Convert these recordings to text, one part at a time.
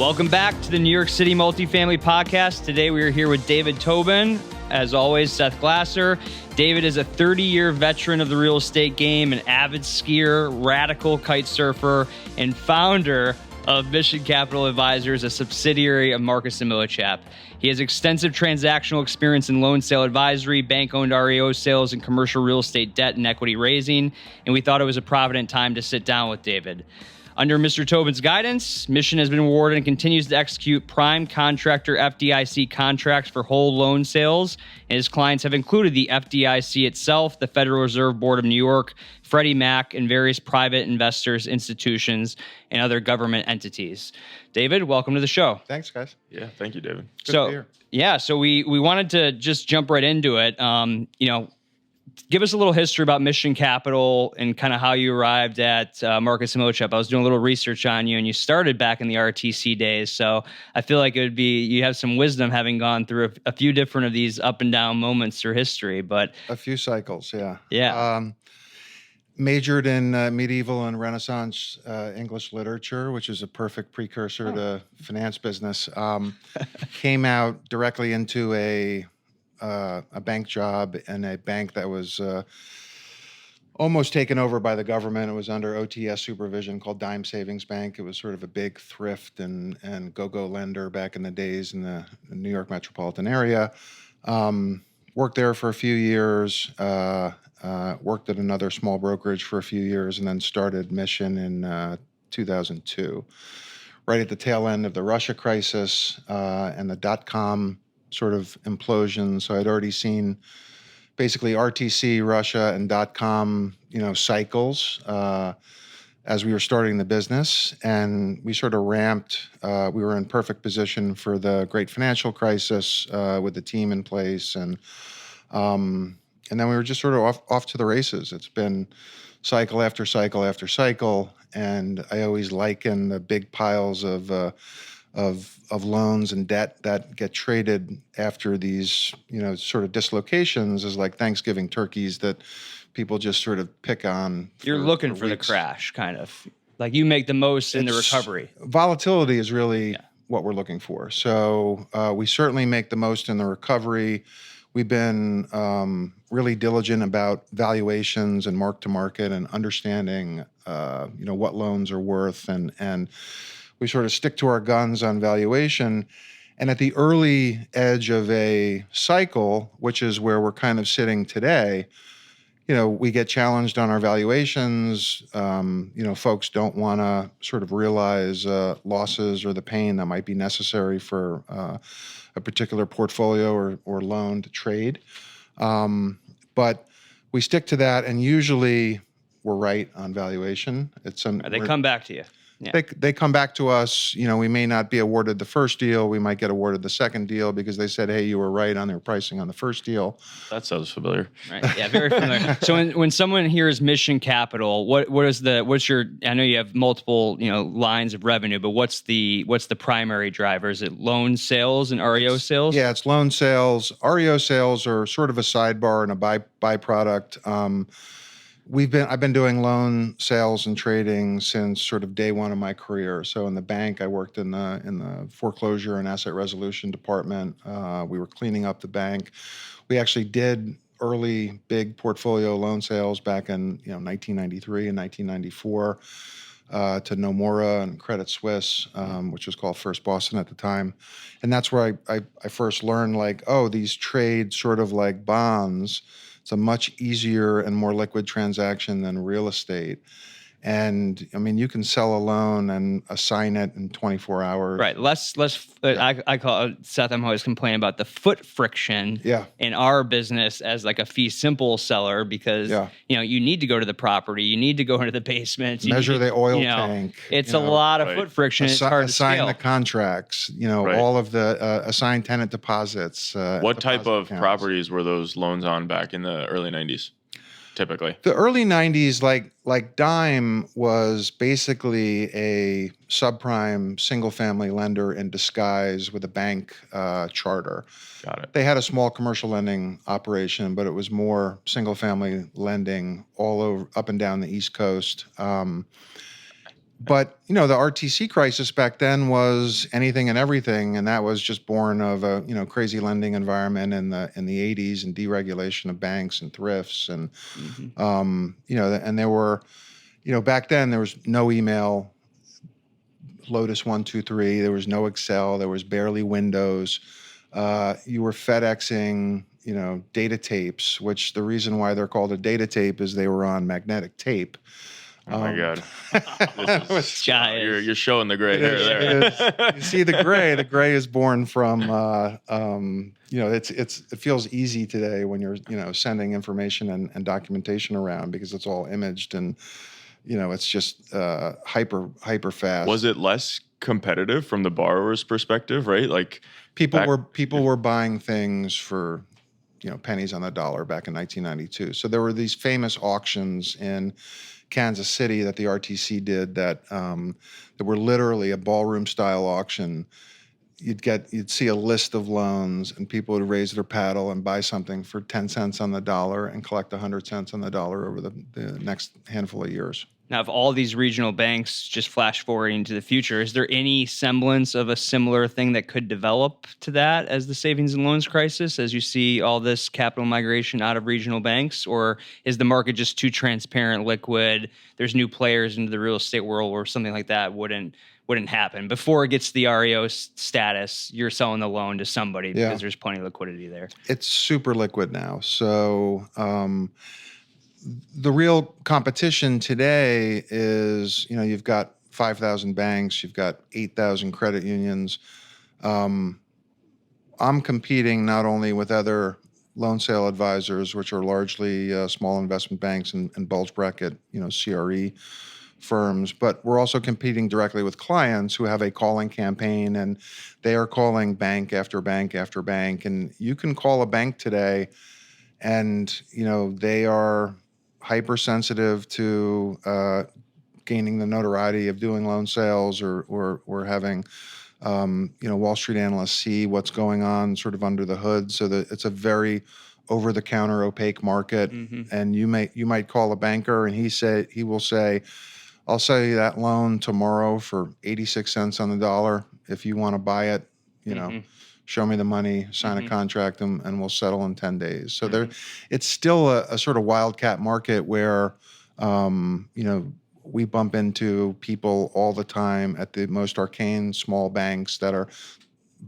Welcome back to the New York City Multifamily Podcast. Today we are here with David Tobin. As always, Seth Glasser. David is a 30-year veteran of the real estate game, an avid skier, radical kite surfer, and founder of Mission Capital Advisors, a subsidiary of Marcus & Millichap. He has extensive transactional experience in loan sale advisory, bank-owned REO sales, and commercial real estate debt and equity raising, and we thought it was a provident time to sit down with David. Under Mr. Tobin's guidance, Mission has been awarded and continues to execute prime contractor FDIC contracts for whole loan sales, and his clients have included the FDIC itself, the Federal Reserve Board of New York, Freddie Mac, and various private investors, institutions, and other government entities. David, welcome to the show. Thanks, guys. Yeah, thank you, David. Good to be here. Yeah, so we wanted to just jump right into it. Give us a little history about Mission Capital and kind of how you arrived at Marcus & Millichap. I was doing a little research on you, and you started back in the RTC days. So I feel like you have some wisdom having gone through a few different of these up and down moments through history. But a few cycles, yeah. Yeah. Majored in medieval and Renaissance English literature, which is a perfect precursor to finance business. Came out directly into a bank job in a bank that was almost taken over by the government. It was under OTS supervision, called Dime Savings Bank. It was sort of a big thrift and go-go lender back in the days in the New York metropolitan area. Worked there for a few years, worked at another small brokerage for a few years, and then started Mission in 2002, right at the tail end of the Russia crisis and the dot-com sort of implosion. So I'd already seen basically RTC, Russia, and dot-com, cycles as we were starting the business. And we sort of ramped. We were in perfect position for the great financial crisis with the team in place. And then we were just sort of off to the races. It's been cycle after cycle after cycle. And I always liken the big piles of loans and debt that get traded after these, sort of dislocations is like Thanksgiving turkeys that people just sort of pick on. You're looking for the crash, kind of. Like you make the most in the recovery. Volatility is really what we're looking for. So we certainly make the most in the recovery. We've been really diligent about valuations and mark to market and understanding, what loans are worth and we sort of stick to our guns on valuation. And at the early edge of a cycle, which is where we're kind of sitting today, we get challenged on our valuations. Folks don't want to sort of realize losses or the pain that might be necessary for a particular portfolio or loan to trade. But we stick to that, and usually we're right on valuation. They come back to you. Yeah. They come back to us. We may not be awarded the first deal. We might get awarded the second deal because they said, "Hey, you were right on their pricing on the first deal." That sounds familiar. Right. Yeah, very familiar. So when someone hears Mission Capital, what's your? I know you have multiple lines of revenue, but what's the primary driver? Is it loan sales and REO sales? Yeah, it's loan sales. REO sales are sort of a sidebar and a byproduct. I've been doing loan sales and trading since sort of day one of my career. So in the bank, I worked in the foreclosure and asset resolution department. We were cleaning up the bank. We actually did early big portfolio loan sales back in 1993 and 1994 to Nomura and Credit Suisse, which was called First Boston at the time. And that's where I first learned these trade sort of like bonds. It's a much easier and more liquid transaction than real estate. And I mean, you can sell a loan and assign it in 24 hours. Right. I call it, Seth, I'm always complaining about the foot friction in our business as like a fee simple seller because, you need to go to the property. You need to go into the basement. Measure the oil tank. It's a lot of foot friction. It's hard to scale. Assign the contracts, all of the assigned tenant deposits. What type of properties were those loans on back in the early 90s? Typically, the early 90s, like Dime was basically a subprime single-family lender in disguise with a bank charter. Got it. They had a small commercial lending operation, but it was more single-family lending all over, up and down the East Coast. But the RTC crisis back then was anything and everything, and that was just born of a crazy lending environment in the '80s and deregulation of banks and thrifts, and and there were back then there was no email, Lotus 123, there was no Excel, there was barely Windows. You were FedExing data tapes, which the reason why they're called a data tape is they were on magnetic tape. Oh my God! You're showing the gray hair there. You see the gray. The gray is born from it feels easy today when you're sending information and documentation around because it's all imaged and it's just hyper fast. Was it less competitive from the borrower's perspective, right? Like people were buying things for pennies on the dollar back in 1992. So there were these famous auctions in Kansas City that the RTC did that were literally a ballroom style auction. You'd see a list of loans and people would raise their paddle and buy something for 10 cents on the dollar and collect 100 cents on the dollar over the next handful of years. Now, of all these regional banks, just flash forwarding to the future, is there any semblance of a similar thing that could develop to that as the savings and loans crisis, as you see all this capital migration out of regional banks? Or is the market just too transparent, liquid, there's new players into the real estate world where something like that wouldn't happen? Before it gets to the REO status, you're selling the loan to somebody because there's plenty of liquidity there. It's super liquid now. So the real competition today is, you've got 5,000 banks, you've got 8,000 credit unions. I'm competing not only with other loan sale advisors, which are largely small investment banks and bulge bracket, CRE firms, but we're also competing directly with clients who have a calling campaign, and they are calling bank after bank after bank. And you can call a bank today, and they are hypersensitive to gaining the notoriety of doing loan sales or having Wall Street analysts see what's going on sort of under the hood. So that it's a very over-the-counter opaque market. Mm-hmm. And you might call a banker and he will say, I'll sell you that loan tomorrow for 86 cents on the dollar. If you want to buy it, show me the money, sign a contract, and we'll settle in 10 days. So it's still a sort of wildcat market where, we bump into people all the time at the most arcane small banks that are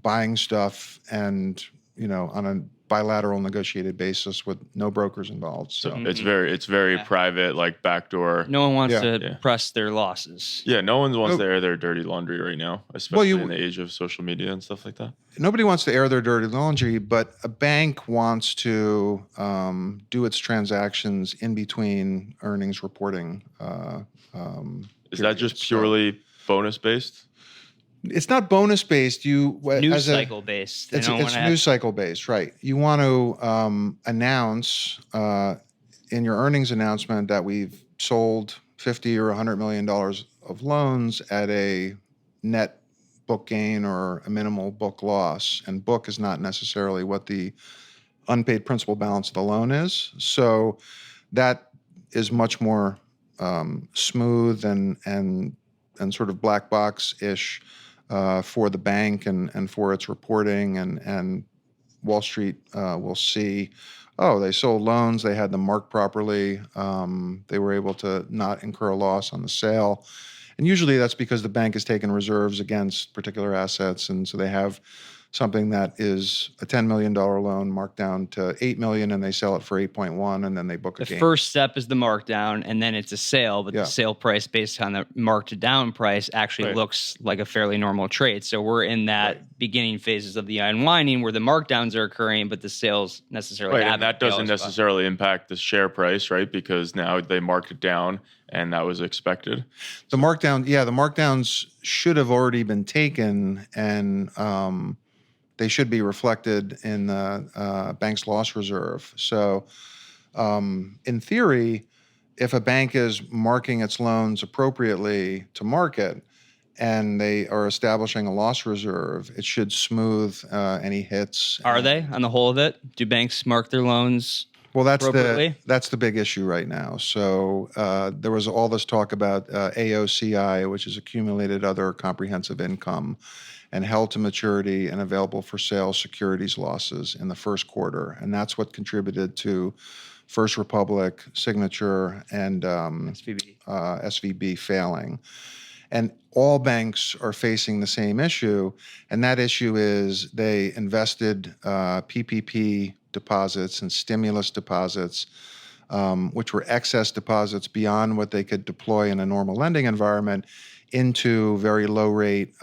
buying stuff and, on a bilateral negotiated basis with no brokers involved. So it's very private, like backdoor. No one wants to press their losses. Yeah, no one wants to air their dirty laundry right now, especially in the age of social media and stuff like that. Nobody wants to air their dirty laundry, but a bank wants to do its transactions in between earnings reporting. Is that just purely bonus based? It's not bonus based. News cycle based. It's news cycle based, right? You want to announce in your earnings announcement that we've sold $50 or $100 million of loans at a net book gain or a minimal book loss, and book is not necessarily what the unpaid principal balance of the loan is. So that is much more smooth and sort of black box-ish for the bank and for its reporting, and Wall Street will see, they sold loans, they had them marked properly, they were able to not incur a loss on the sale. And usually that's because the bank has taken reserves against particular assets, and so they have something that is a $10 million loan marked down to $8 million, and they sell it for 8.1, and then they book a gain. The first step is the markdown, and then it's a sale, but the sale price based on the marked down price actually looks like a fairly normal trade. So we're in that beginning phases of the unwinding where the markdowns are occurring, but the sales necessarily haven't. And that doesn't necessarily impact the share price, right? Because now they marked it down, and that was expected. The markdowns should have already been taken, and they should be reflected in the bank's loss reserve. So in theory, if a bank is marking its loans appropriately to market and they are establishing a loss reserve, it should smooth any hits. Are they on the whole of it? Do banks mark their loans Well, appropriately? that's the big issue right now. So there was all this talk about AOCI, which is accumulated other comprehensive income, and held to maturity and available for sale securities losses in the first quarter, and that's what contributed to First Republic, Signature, and SVB failing. And all banks are facing the same issue, and that issue is they invested PPP deposits and stimulus deposits, which were excess deposits beyond what they could deploy in a normal lending environment, into very low-rate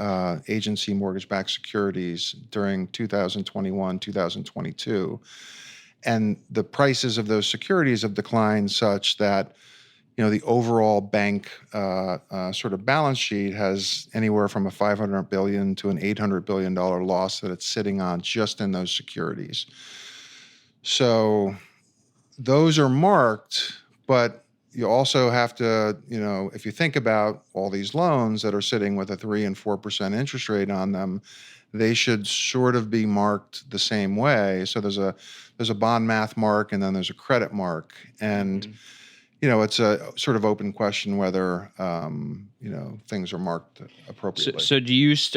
agency mortgage-backed securities during 2021, 2022. And the prices of those securities have declined such that the overall bank sort of balance sheet has anywhere from a $500 billion to an $800 billion loss that it's sitting on just in those securities. So those are marked, but you also have to, if you think about all these loans that are sitting with a 3% and 4% interest rate on them, they should sort of be marked the same way. So there's a bond math mark, and then there's a credit mark. And it's a sort of open question whether things are marked appropriately. So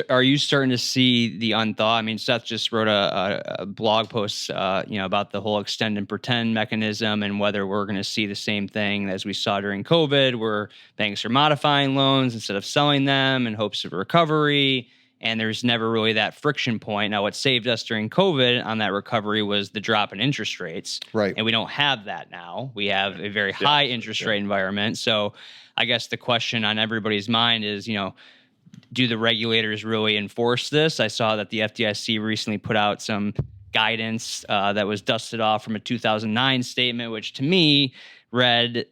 are you starting to see the unthaw? I mean, Seth just wrote a blog post, about the whole extend and pretend mechanism, and whether we're going to see the same thing as we saw during COVID, where banks are modifying loans instead of selling them in hopes of recovery. And there's never really that friction point. Now, what saved us during COVID on that recovery was the drop in interest rates. Right. And we don't have that now. We have a very high interest rate environment. So I guess the question on everybody's mind is, do the regulators really enforce this? I saw that the FDIC recently put out some guidance that was dusted off from a 2009 statement, which to me read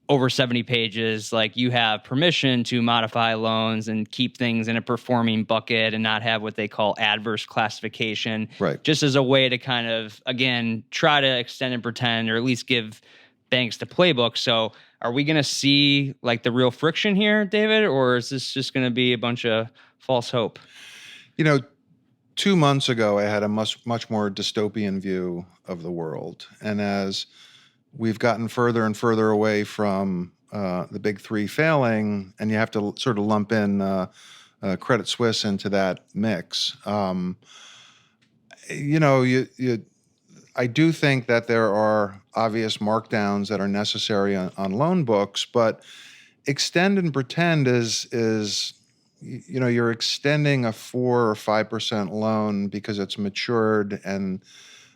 over 70 pages, like you have permission to modify loans and keep things in a performing bucket and not have what they call adverse classification, right, just as a way to kind of, again, try to extend and pretend, or at least give banks the playbook. So are we going to see like the real friction here, David, or is this just going to be a bunch of false hope? 2 months ago, I had a much more dystopian view of the world. And as we've gotten further and further away from the big three failing, and you have to sort of lump in Credit Suisse into that mix. I do think that there are obvious markdowns that are necessary on loan books, but extend and pretend is you're extending a 4 or 5% loan because it's matured and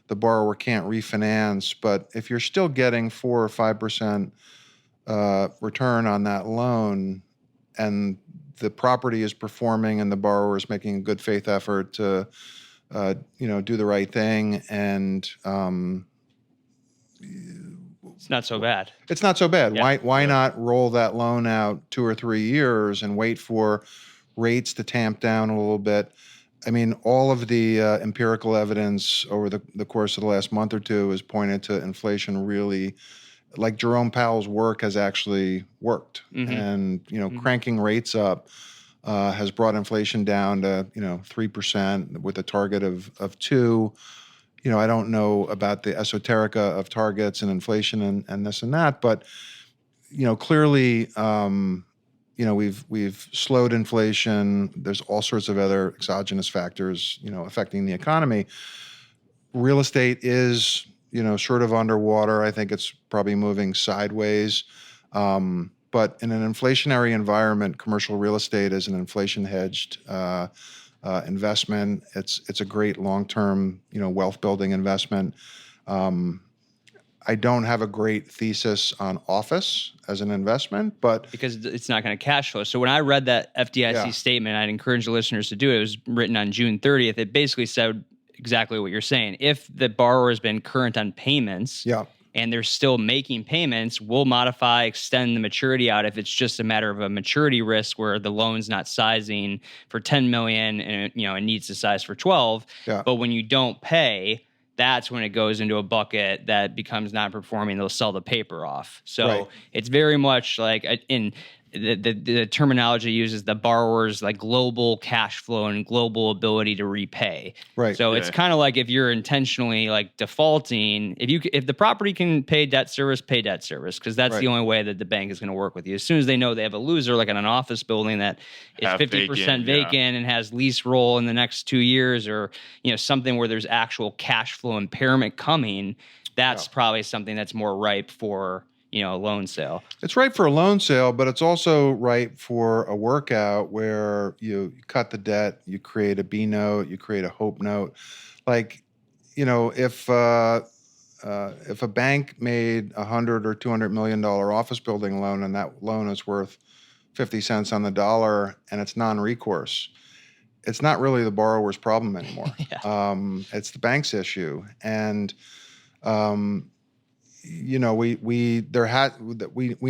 the borrower can't refinance. But if you're still getting 4 or 5% return on that loan, and the property is performing and the borrower is making a good faith effort to do the right thing, and it's not so bad. It's not so bad. Yeah. Why not roll that loan out 2 or 3 years and wait for rates to tamp down a little bit? I mean, all of the empirical evidence over the course of the last month or two has pointed to inflation really, like Jerome Powell's work has actually worked. Mm-hmm. And, cranking rates up has brought inflation down to, 3% with a target of 2%. I don't know about the esoterica of targets and inflation and this and that, but, clearly, we've slowed inflation. There's all sorts of other exogenous factors, affecting the economy. Real estate is, sort of underwater. I think it's probably moving sideways. But in an inflationary environment, commercial real estate is an inflation-hedged investment. It's a great long-term, wealth-building investment. I don't have a great thesis on office as an investment, but because it's not going to cash flow. So when I read that FDIC statement, I'd encourage the listeners to do it. It was written on June 30th. It basically said exactly what you're saying. If the borrower has been current on payments, and they're still making payments, we'll modify, extend the maturity out if it's just a matter of a maturity risk where the loan's not sizing for 10 million and it needs to size for 12. Yeah. But when you don't pay, that's when it goes into a bucket that becomes non-performing. They'll sell the paper off. So It's very much like the terminology uses the borrower's like global cash flow and global ability to repay. Right. So it's kind of like if you're intentionally like defaulting, if the property can pay debt service, because that's the only way that the bank is going to work with you. As soon as they know they have a loser, like in an office building that is 50% vacant and has lease roll in the next 2 years, or something where there's actual cash flow impairment coming, that's probably something that's more ripe for a loan sale. It's right for a loan sale, but it's also right for a workout where you cut the debt, you create a B note, you create a hope note. Like, if a bank made $100 or $200 million office building loan, and that loan is worth 50 cents on the dollar, and it's non-recourse, it's not really the borrower's problem anymore. It's the bank's issue, and we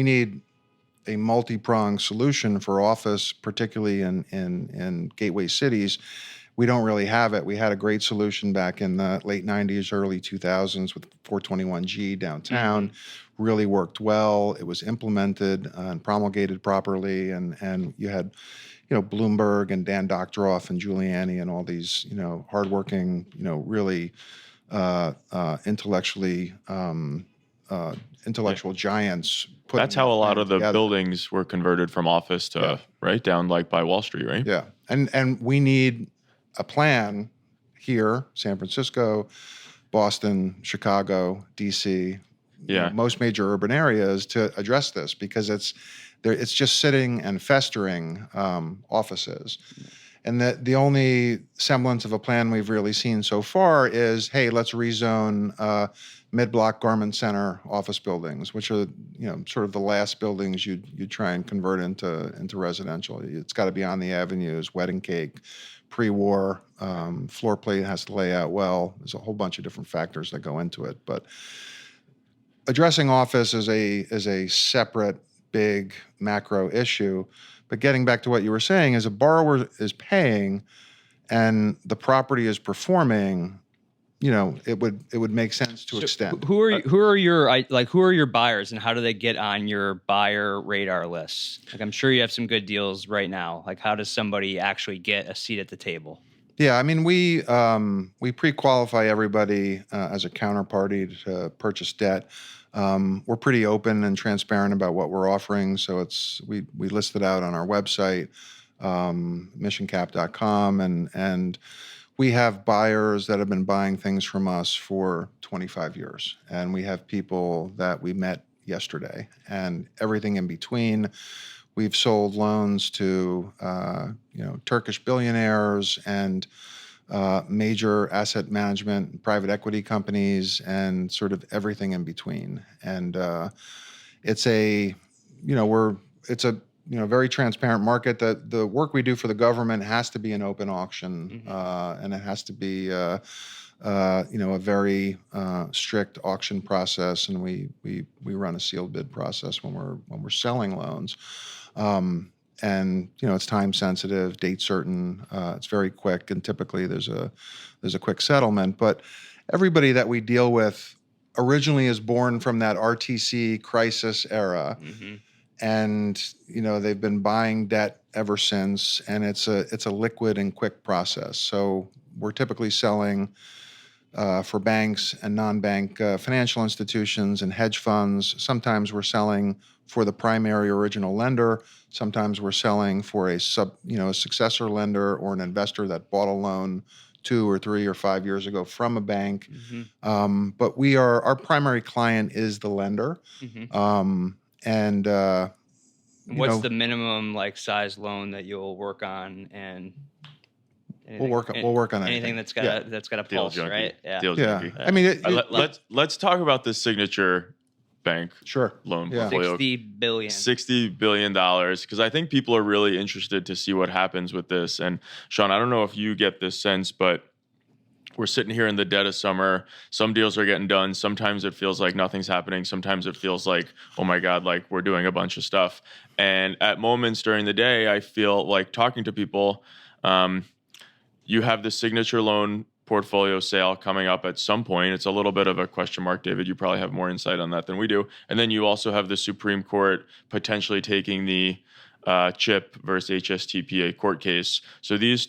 need a multi-pronged solution for office, particularly in gateway cities. We don't really have it. We had a great solution back in the late 90s, early 2000s with 421G downtown. Really worked well. It was implemented and promulgated properly, and you had Bloomberg and Dan Doctoroff and Giuliani and all these hardworking, really intellectual giants. That's how a lot of the buildings were converted from office to right down like by Wall Street, right? Yeah, and we need a plan here, San Francisco, Boston, Chicago, DC, most major urban areas to address this, because it's just sitting and festering offices. And the only semblance of a plan we've really seen so far is, hey, let's rezone mid-block garment center office buildings, which are sort of the last buildings you'd try and convert into residential. It's got to be on the avenues, wedding cake, pre-war, floor plate has to lay out well. There's a whole bunch of different factors that go into it, but addressing office is a separate big macro issue. But getting back to what you were saying, as a borrower is paying and the property is performing, it would make sense to extend. Who are your buyers, and how do they get on your buyer radar list? Like, I'm sure you have some good deals right now. Like, how does somebody actually get a seat at the table? Yeah, I mean, we pre-qualify everybody as a counterparty to purchase debt. We're pretty open and transparent about what we're offering, so we list it out on our website, missioncap.com, and we have buyers that have been buying things from us for 25 years, and we have people that we met yesterday, and everything in between. We've sold loans to Turkish billionaires and major asset management and private equity companies, and sort of everything in between. And it's a very transparent market. That the work we do for the government has to be an open auction, and it has to be a very strict auction process. And we run a sealed bid process when we're selling loans. And it's time sensitive, date certain. It's very quick, and typically there's a quick settlement. But everybody that we deal with originally is born from that RTC crisis era, and they've been buying debt ever since. And it's a liquid and quick process. So we're typically selling for banks and non-bank financial institutions and hedge funds. Sometimes we're selling for the primary original lender. Sometimes we're selling for a successor lender or an investor that bought a loan 2 or 3 or 5 years ago from a bank. But our primary client is the lender. And what's the minimum size loan that you'll work on? And we'll work on anything that's got a pulse, right? Deal junkie. I mean, let's talk about this Signature Bank loan portfolio. $60 billion, because I think people are really interested to see what happens with this. And Shaun, I don't know if you get this sense, but we're sitting here in the dead of summer. Some deals are getting done. Sometimes it feels like nothing's happening. Sometimes it feels like, oh my God, like we're doing a bunch of stuff. And at moments during the day, I feel like talking to people, you have the Signature loan portfolio sale coming up at some point. It's a little bit of a question mark, David. You probably have more insight on that than we do. And then you also have the Supreme Court potentially taking the CHIP versus HSTPA court case. So these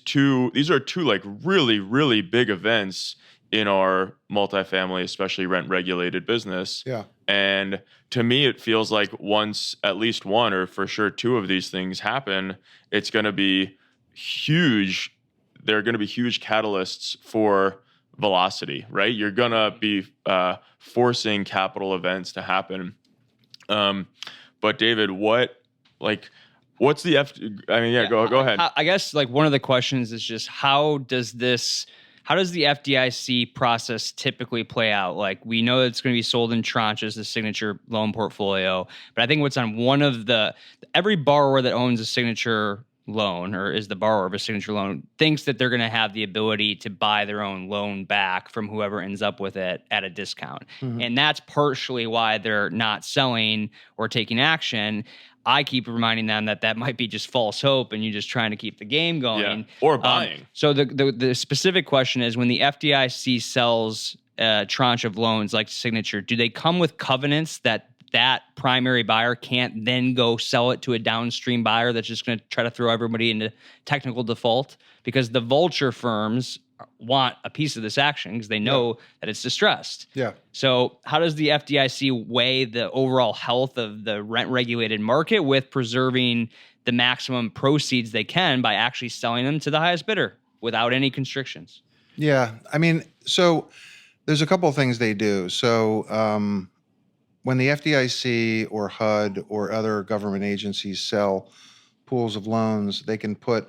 are two like really, really big events in our multifamily, especially rent regulated business. Yeah. And to me, it feels like once at least one or for sure two of these things happen, it's going to be huge. They're going to be huge catalysts for velocity, right? You're going to be forcing capital events to happen. But David, what's the go ahead. I guess like one of the questions is just how does the FDIC process typically play out? Like we know it's going to be sold in tranches, the signature loan portfolio, but I think what's on every borrower that owns a signature loan or is the borrower of a signature loan thinks that they're going to have the ability to buy their own loan back from whoever ends up with it at a discount. Mm-hmm. And that's partially why they're not selling or taking action. I keep reminding them that might be just false hope and you're just trying to keep the game going. Yeah. Or buying. So the specific question is when the FDIC sells a tranche of loans like signature, do they come with covenants that primary buyer can't then go sell it to a downstream buyer that's just going to try to throw everybody into technical default? Because the vulture firms want a piece of this action because they know that it's distressed. Yeah. So how does the FDIC weigh the overall health of the rent-regulated market with preserving the maximum proceeds they can by actually selling them to the highest bidder without any constrictions? Yeah. I mean, so there's a couple of things they do. So when the FDIC or HUD or other government agencies sell pools of loans, they can put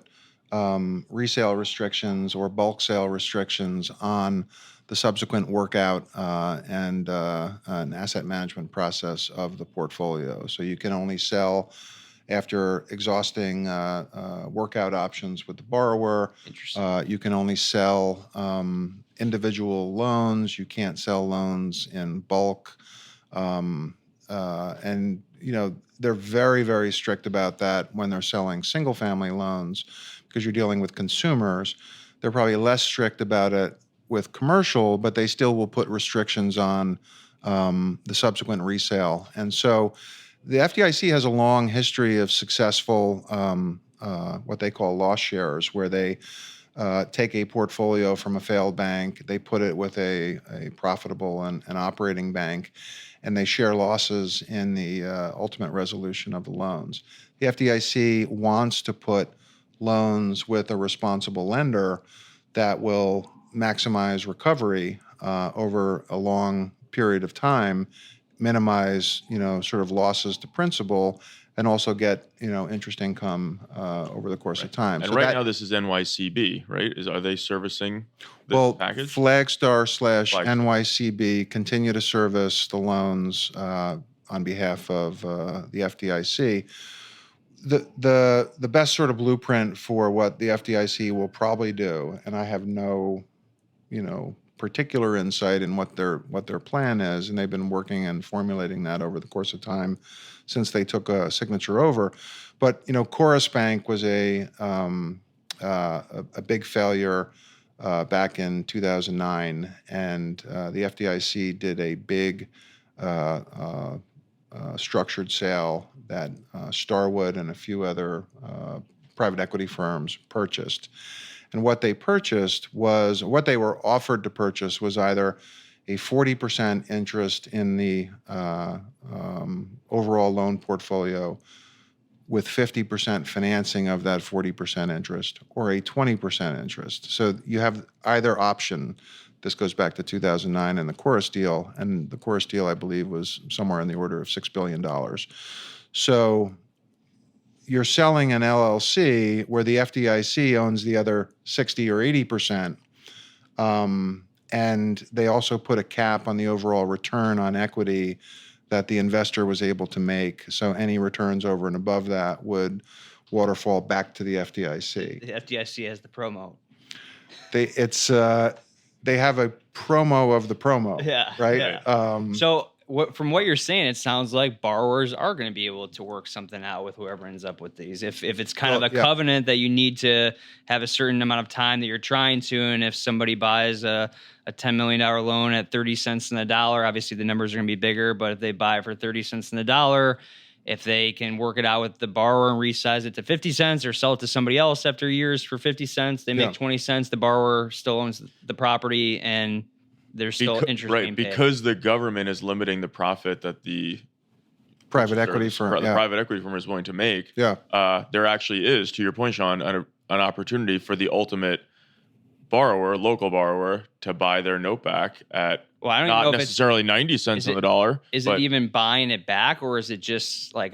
resale restrictions or bulk sale restrictions on the subsequent workout and an asset management process of the portfolio. So you can only sell after exhausting workout options with the borrower. You can only sell individual loans. You can't sell loans in bulk. And they're very, very strict about that when they're selling single family loans because you're dealing with consumers. They're probably less strict about it with commercial, but they still will put restrictions on the subsequent resale. And so the FDIC has a long history of successful what they call loss shares, where they take a portfolio from a failed bank, they put it with a profitable and operating bank, and they share losses in the ultimate resolution of the loans. The FDIC wants to put loans with a responsible lender that will maximize recovery over a long period of time, minimize, sort of losses to principal, and also get, interest income over the course of time. And so now this is NYCB, right? Are they servicing this package? Flagstar/NYCB continue to service the loans on behalf of the FDIC. The best sort of blueprint for what the FDIC will probably do, and I have no, particular insight in what their plan is, and they've been working and formulating that over the course of time since they took a signature over. But Chorus Bank was a big failure back in 2009, and the FDIC did a big structured sale that Starwood and a few other private equity firms purchased. And what they were offered to purchase was either a 40% interest in the overall loan portfolio with 50% financing of that 40% interest, or a 20% interest. So you have either option. This goes back to 2009 and the Chorus deal, and the Chorus deal, I believe, was somewhere in the order of $6 billion. So you're selling an LLC where the FDIC owns the other 60 or 80%, and they also put a cap on the overall return on equity that the investor was able to make. So any returns over and above that would waterfall back to the FDIC. The FDIC has the promo. They have a promo of the promo. Yeah. Right. Yeah. So from what you're saying, it sounds like borrowers are going to be able to work something out with whoever ends up with these. If it's kind of a covenant that you need to have a certain amount of time that you're trying to, and if somebody buys a $10 million loan at 30 cents in the dollar, obviously the numbers are going to be bigger, but if they buy it for 30 cents in the dollar, if they can work it out with the borrower and resize it to 50 cents or sell it to somebody else after years for 50 cents, they make 20 cents, the borrower still owns the property, and there's still interest being paid. Because the government is limiting the profit that the private equity firm is willing to make. There actually is, to your point, Shaun, an opportunity for the ultimate local borrower, to buy their note back at not necessarily 90 cents on the dollar. Is it even buying it back, or is it just like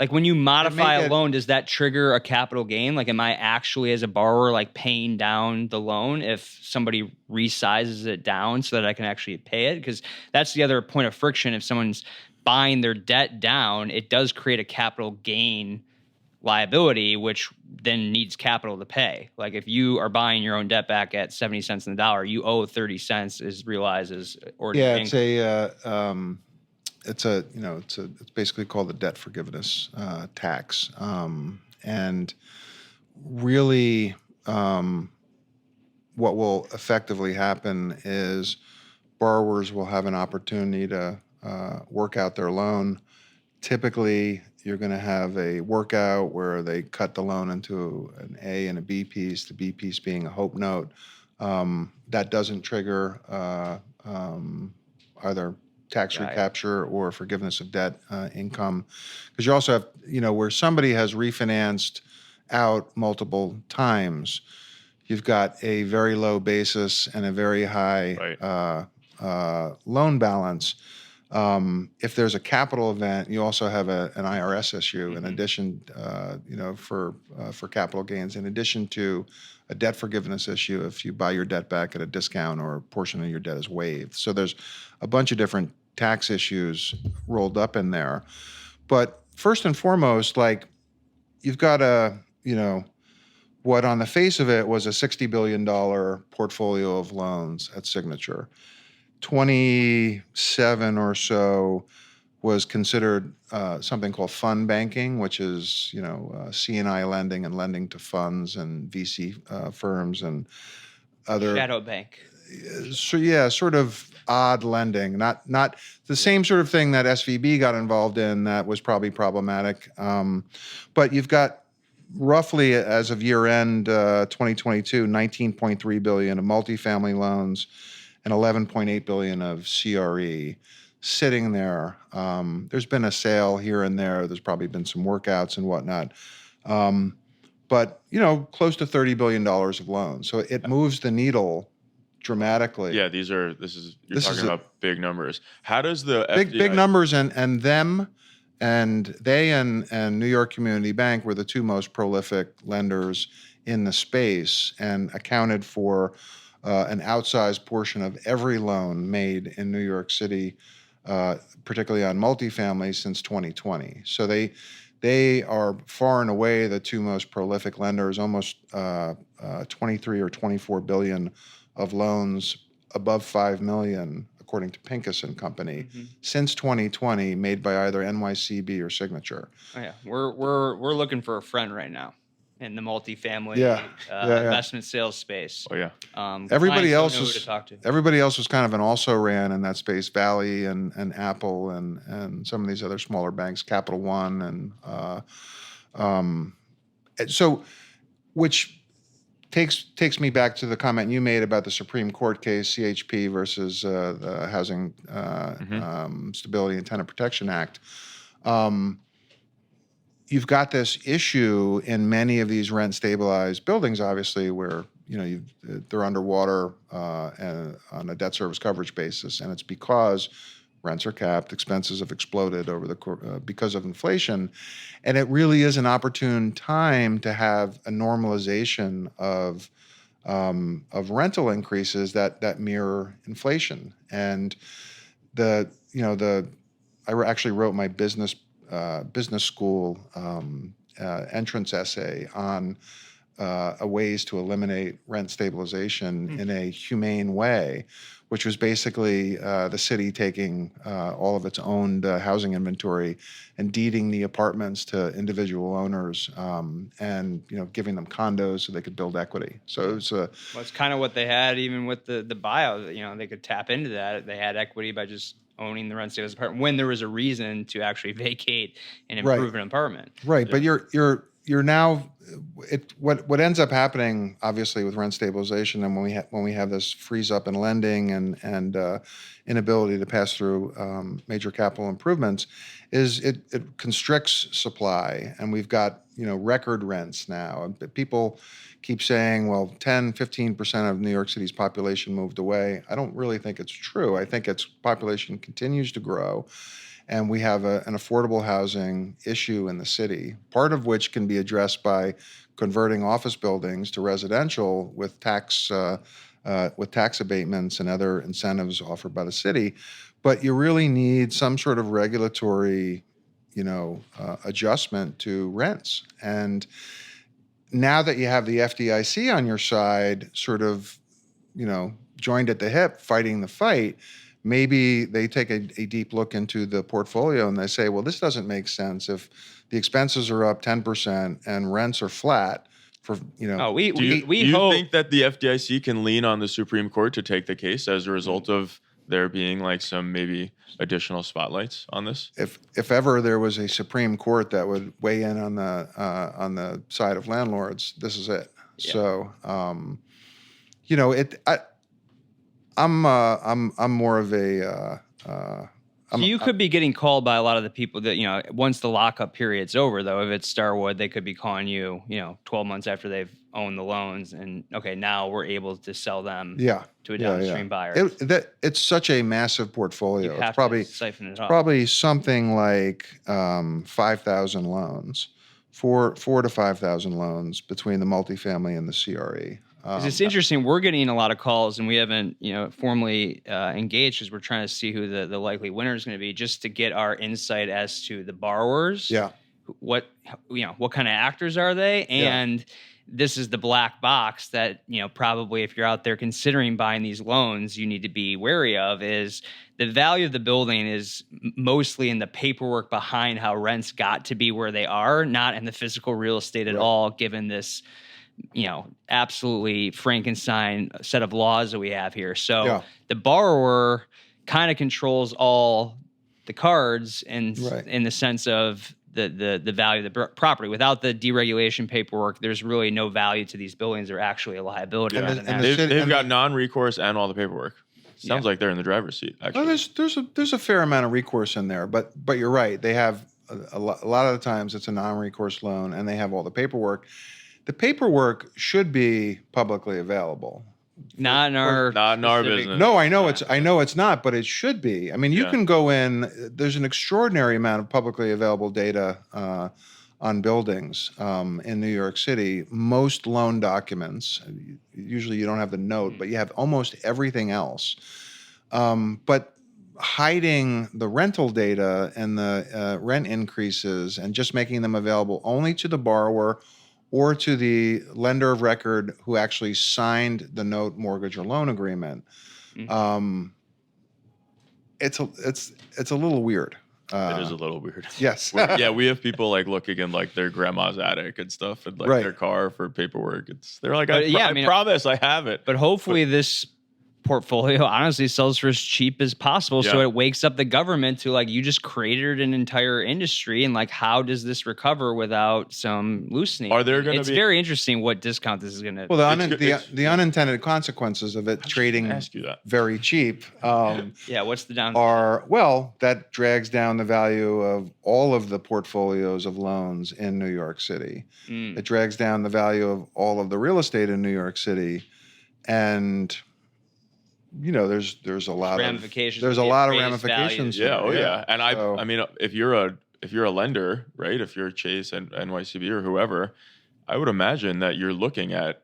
when you modify a loan, does that trigger a capital gain? Like, am I actually, as a borrower, like paying down the loan if somebody resizes it down so that I can actually pay it? Because that's the other point of friction. If someone's buying their debt down, it does create a capital gain liability, which then needs capital to pay. Like, if you are buying your own debt back at 70 cents in the dollar, you owe 30 cents is realized as ordinary income. It's basically called the debt forgiveness tax. And really, what will effectively happen is borrowers will have an opportunity to work out their loan. Typically, you're going to have a workout where they cut the loan into an A and a B piece, the B piece being a hope note. That doesn't trigger either tax recapture or forgiveness of debt income. Because you also have, where somebody has refinanced out multiple times, you've got a very low basis and a very high loan balance. If there's a capital event, you also have an IRS issue in addition, for capital gains, in addition to a debt forgiveness issue if you buy your debt back at a discount or a portion of your debt is waived. So there's a bunch of different tax issues rolled up in there. But first and foremost, like, you've got what on the face of it was a $60 billion portfolio of loans at Signature. 27 or so was considered something called fund banking, which is C&I lending and lending to funds and VC firms and other shadow bank. Sort of odd lending, not the same sort of thing that SVB got involved in. That was probably problematic. But you've got roughly, as of year end 2022, $19.3 billion of multifamily loans and $11.8 billion of CRE sitting there. There's been a sale here and there. There's probably been some workouts and whatnot. But, close to $30 billion of loans. So it moves the needle dramatically. Yeah, you're talking about big numbers. How does the big numbers and them and they and New York Community Bank were the two most prolific lenders in the space and accounted for an outsized portion of every loan made in New York City, particularly on multifamily, since 2020. So they are far and away the two most prolific lenders, almost 23 or 24 billion of loans above 5 million, according to Pincus and Company, since 2020, made by either NYCB or Signature. Oh yeah, we're looking for a friend right now in the multifamily investment sales space. Oh yeah. Everybody else was kind of an also ran in that space. Valley and Apple and some of these other smaller banks, Capital One and so, which takes me back to the comment you made about the Supreme Court case, CHP versus the Housing Stability and Tenant Protection Act. You've got this issue in many of these rent-stabilized buildings, obviously, where they're underwater and on a debt service coverage basis, and it's because rents are capped, expenses have exploded because of inflation, and it really is an opportune time to have a normalization of rental increases that mirror inflation. And I actually wrote my business school entrance essay on ways to eliminate rent stabilization in a humane way, which was basically the city taking all of its owned housing inventory and deeding the apartments to individual owners, and giving them condos so they could build equity. So it was well, it's kind of what they had even with the buyout. They could tap into that. They had equity by just owning the rent stabilized apartment when there was a reason to actually vacate and improve an apartment. Right, but you're now what ends up happening, obviously, with rent stabilization, and when we have this freeze up in lending and inability to pass through major capital improvements, is it constricts supply, and we've got record rents now. People keep saying, well, 10-15% of New York City's population moved away. I don't really think it's true. I think its population continues to grow. And we have an affordable housing issue in the city, part of which can be addressed by converting office buildings to residential with tax abatements and other incentives offered by the city. But you really need some sort of regulatory, adjustment to rents. And now that you have the FDIC on your side, sort of, joined at the hip, fighting the fight, maybe they take a deep look into the portfolio and they say, well, this doesn't make sense if the expenses are up 10% and rents are flat. Do you think that the FDIC can lean on the Supreme Court to take the case as a result of there being like some maybe additional spotlights on this? If ever there was a Supreme Court that would weigh in on the side of landlords, this is it. Yeah. So, I'm more of a. So you could be getting called by a lot of the people that once the lockup period's over, though. If it's Starwood, they could be calling you, 12 months after they've owned the loans, and okay, now we're able to sell them to a downstream buyer. It's such a massive portfolio. You have to siphon it off. Probably something like 5,000 loans, 4,000 to 5,000 loans between the multifamily and the CRE. It's interesting. We're getting a lot of calls, and we haven't, formally engaged because we're trying to see who the likely winner is going to be, just to get our insight as to the borrowers. Yeah. What kind of actors are they? And this is the black box that, probably if you're out there considering buying these loans, you need to be wary of. Is the value of the building is mostly in the paperwork behind how rents got to be where they are, not in the physical real estate at all, given this absolutely Frankenstein set of laws that we have here. So the borrower kind of controls all the cards in the sense of the value of the property. Without the deregulation paperwork, there's really no value to these buildings. They're actually a liability. Yeah. And they've got non-recourse and all the paperwork. Sounds like they're in the driver's seat, actually. Well, there's a fair amount of recourse in there, but you're right. They have a lot of the times it's a non-recourse loan, and they have all the paperwork. The paperwork should be publicly available. Not in our business. No, I know it's not, but it should be. I mean, you can go in. There's an extraordinary amount of publicly available data on buildings in New York City. Most loan documents, usually you don't have the note, but you have almost everything else. But hiding the rental data and the rent increases and just making them available only to the borrower or to the lender of record who actually signed the note, mortgage, or loan agreement. It's a little weird. It is a little weird. Yes. We have people like looking in like their grandma's attic and stuff, and like their car for paperwork. They're like, I promise I have it. But hopefully this portfolio honestly sells for as cheap as possible, so it wakes up the government to like, you just created an entire industry, and like, how does this recover without some loosening? Are there going to be? It's very interesting what discount this is going to. Well, the unintended consequences of it trading very cheap. What's the downside? That drags down the value of all of the portfolios of loans in New York City. It drags down the value of all of the real estate in New York City, and there's a lot of ramifications. There's a lot of ramifications. Yeah. And I mean, if you're a lender, right? If you're Chase and NYCB or whoever, I would imagine that you're looking at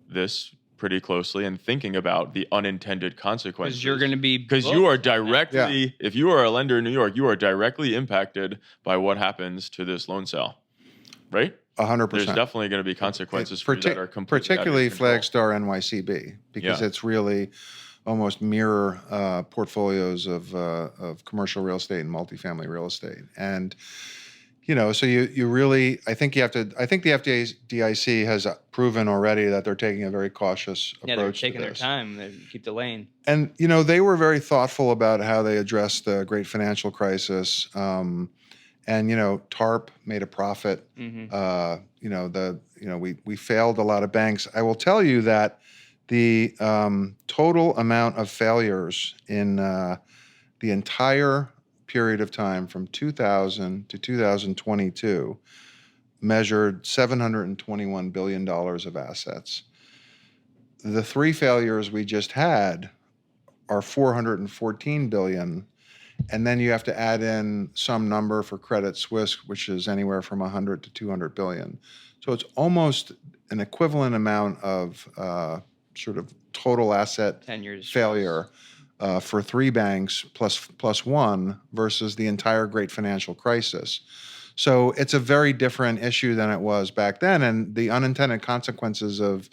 this pretty closely and thinking about the unintended consequences. Because you're going to be you are directly, if you are a lender in New York, you are directly impacted by what happens to this loan sale, right? 100%. There's definitely going to be consequences for you that are completely particularly out of your control. Flagstar NYCB, because it's really almost mirror portfolios of commercial real estate and multifamily real estate. And so you really, I think the FDIC has proven already that they're taking a very cautious approach. Yeah, they're taking their time. They keep delaying. And they were very thoughtful about how they addressed the great financial crisis. And TARP made a profit. Mm-hmm. We failed a lot of banks. I will tell you that the total amount of failures in the entire period of time from 2000 to 2022 measured $721 billion of assets. The 3 failures we just had are $414 billion. And then you have to add in some number for Credit Suisse, which is anywhere from 100 to 200 billion. So it's almost an equivalent amount of sort of total asset 10 years failure for 3 banks plus one versus the entire great financial crisis. So it's a very different issue than it was back then. And the unintended consequences of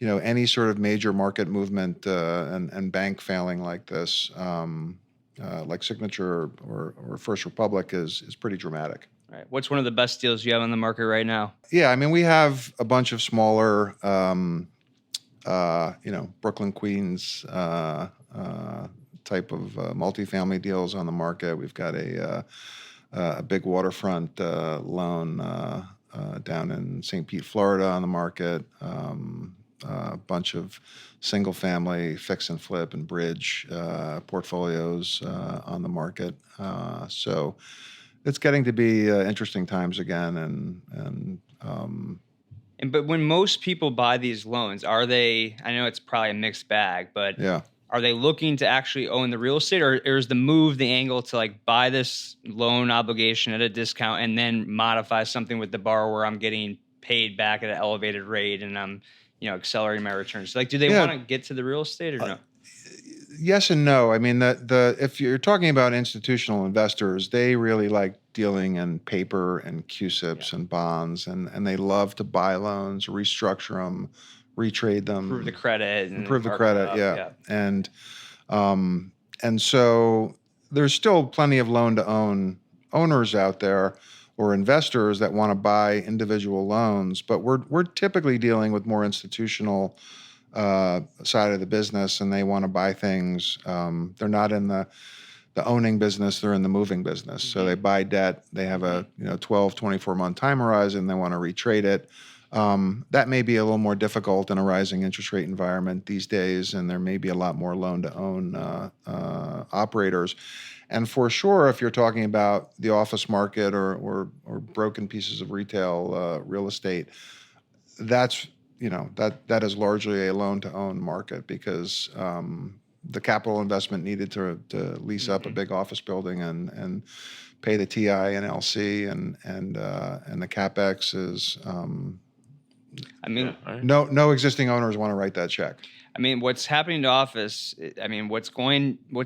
any sort of major market movement and bank failing like this, like Signature or First Republic, is pretty dramatic. Right. What's one of the best deals you have on the market right now? Yeah, I mean, we have a bunch of smaller, Brooklyn, Queens type of multifamily deals on the market. We've got a big waterfront loan down in St. Pete, Florida on the market. A bunch of single-family fix and flip and bridge portfolios on the market. So it's getting to be interesting times again. But when most people buy these loans, are they? I know it's probably a mixed bag, but are they looking to actually own the real estate, or is the move the angle to like buy this loan obligation at a discount and then modify something with the borrower? I'm getting paid back at an elevated rate, and I'm accelerating my returns. Like, do they want to get to the real estate or no? Yes and no. I mean, if you're talking about institutional investors, they really like dealing in paper and QSIPs and bonds, and they love to buy loans, restructure them, retrade them, improve the credit, and so there's still plenty of loan-to-own owners out there, or investors that want to buy individual loans, but we're typically dealing with more institutional side of the business, and they want to buy things. They're not in the owning business, they're in the moving business. So they buy debt, they have a 12, 24-month time horizon, they want to retrade it. That may be a little more difficult in a rising interest rate environment these days, and there may be a lot more loan-to-own operators. And for sure, if you're talking about the office market or broken pieces of retail real estate, that's that is largely a loan-to-own market, because the capital investment needed to lease up a big office building and pay the TI and LC and the CapEx is. No existing owners want to write that check. I mean, what's happening to office? I mean, what's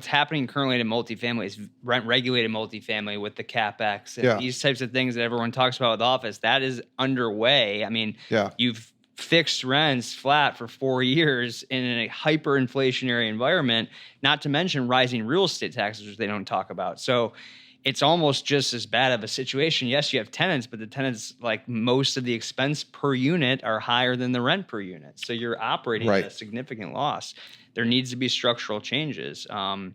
happening currently to multifamily is rent-regulated multifamily with the CapEx and these types of things that everyone talks about with office. That is underway. I mean, you've fixed rents flat for 4 years in a hyperinflationary environment, not to mention rising real estate taxes, which they don't talk about. So it's almost just as bad of a situation. Yes, you have tenants, but the tenants, like most of the expense per unit, are higher than the rent per unit. So you're operating at a significant loss. There needs to be structural changes. So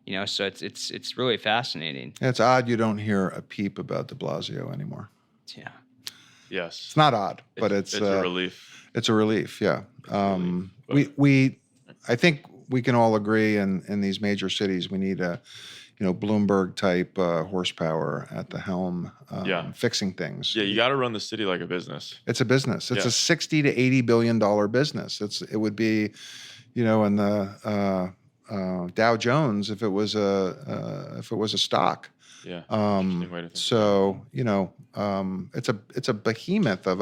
it's really fascinating. It's odd you don't hear a peep about de Blasio anymore. Yeah. Yes. It's not odd, but it's a relief. It's a relief. Yeah. I think we can all agree in these major cities we need a Bloomberg type horsepower at the helm, fixing things. Yeah, you got to run the city like a business. It's a business. It's a $60 to $80 billion business. It would be, in the Dow Jones if it was a stock. Yeah. So it's a behemoth of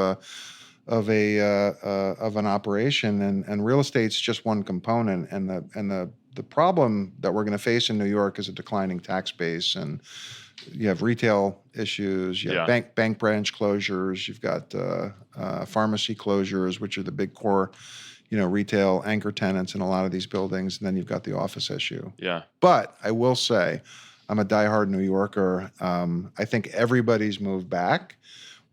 an operation, and real estate's just one component, and the problem that we're going to face in New York is a declining tax base, and you have retail issues, you have bank branch closures, you've got pharmacy closures, which are the big core, retail anchor tenants in a lot of these buildings, and then you've got the office issue. Yeah. But I will say, I'm a diehard New Yorker. I think everybody's moved back.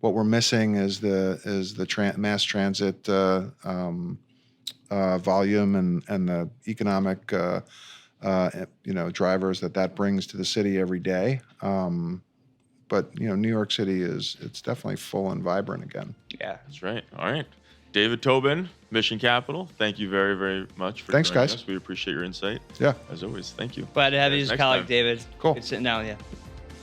What we're missing is the mass transit volume and the economic drivers that brings to the city every day. But New York City it's definitely full and vibrant again. Yeah, that's right. All right, David Tobin, Mission Capital. Thank you very, very much for joining us. We appreciate your insight. Yeah, as always. Thank you. Glad to have you as a colleague, David. Cool. Good sitting down with you.